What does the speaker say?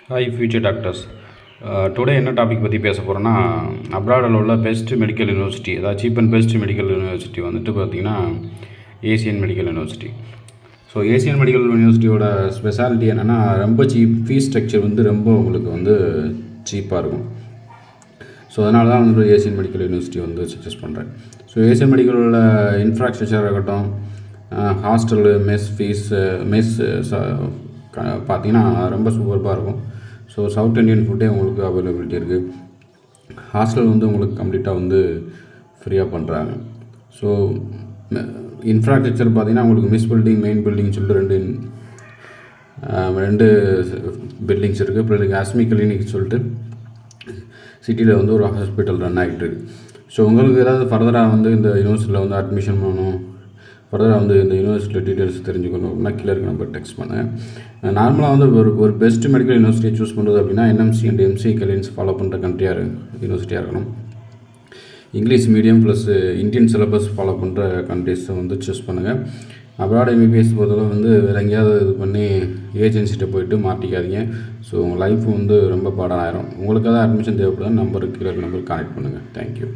Hi future doctors. Today என்ன topic பற்றி பேச போகிறோன்னா, அப்ராடில் உள்ள பெஸ்ட் மெடிக்கல் யூனிவர்சிட்டி, அதாவது cheap and best medical university வந்துட்டு பார்த்திங்கன்னா Asian medical university. So Asian medical யூனிவர்சிட்டியோட ஸ்பெஷாலிட்டி என்னென்னா, ரொம்ப சீப், ஃபீஸ் ஸ்ட்ரக்சர் வந்து ரொம்ப உங்களுக்கு வந்து சீப்பாக இருக்கும். ஸோ அதனால தான் வந்து ஏசியன் மெடிக்கல் யூனிவர்சிட்டி வந்து சஜஸ்ட் பண்ணுறேன். ஸோ ஏசியன் மெடிக்கலில் இன்ஃப்ராஸ்ட்ரக்சர் இருக்கட்டும், ஹாஸ்டலு, மெஸ் பார்த்திங்கன்னா ரொம்ப சூப்பராக இருக்கும். ஸோ சவுத் இண்டியன் ஃபுட்டே உங்களுக்கு அவைலபிலிட்டி இருக்குது. ஹாஸ்டல் வந்து உங்களுக்கு கம்ப்ளீட்டாக வந்து ஃப்ரீயாக பண்ணுறாங்க. ஸோ இன்ஃப்ராஸ்ட்ரக்சர் பார்த்திங்கன்னா உங்களுக்கு மிஸ் பில்டிங், மெயின் பில்டிங் சொல்லிட்டு ரெண்டு பில்டிங்ஸ் இருக்குது. அப்புறம் ஆஸ்மி கிளினிக் சொல்லிட்டு சிட்டியில் வந்து ஒரு ஹாஸ்பிட்டல் ரன் ஆகிட்டு இருக்குது. ஸோ உங்களுக்கு ஏதாவது ஃபர்தராக வந்து இந்த யூனிவர்சிட்டியில் வந்து அட்மிஷன் பண்ணணும், ஃபர்தராக வந்து இந்த யூனிவர்சிட்டியில் டீட்டெயில்ஸ் தெரிஞ்சுக்கணும் அப்படின்னா கீழே இருக்க நம்பர் டெக்ஸ்ட் பண்ணுங்கள். நார்மலாக வந்து ஒரு பெஸ்ட் மெடிக்கல் யூனிவர்சிட்டியை சூஸ் பண்ணுறது அப்படின்னா NMC and MC guidelines follow பண்ணுற யூனிவர்சிட்டியாக இருக்கணும். English medium plus Indian syllabus follow பண்ணுற கண்ட்ரீஸை வந்து சூஸ் பண்ணுங்கள். அப்ராட் எம்பிபிஎஸ் பொறுத்தளவு வந்து வேறு எங்கேயாவது இது பண்ணி ஏஜென்சிகிட்ட போயிட்டு மாட்டிக்காதீங்க. ஸோ உங்கள் லைஃப் வந்து ரொம்ப பாடம் ஆயிரும். உங்களுக்கு ஏதாவது அட்மிஷன் தேவைப்படுதுன்னு கீழே நம்பருக்கு கான்டெக்ட் பண்ணுங்கள். தேங்க்யூ.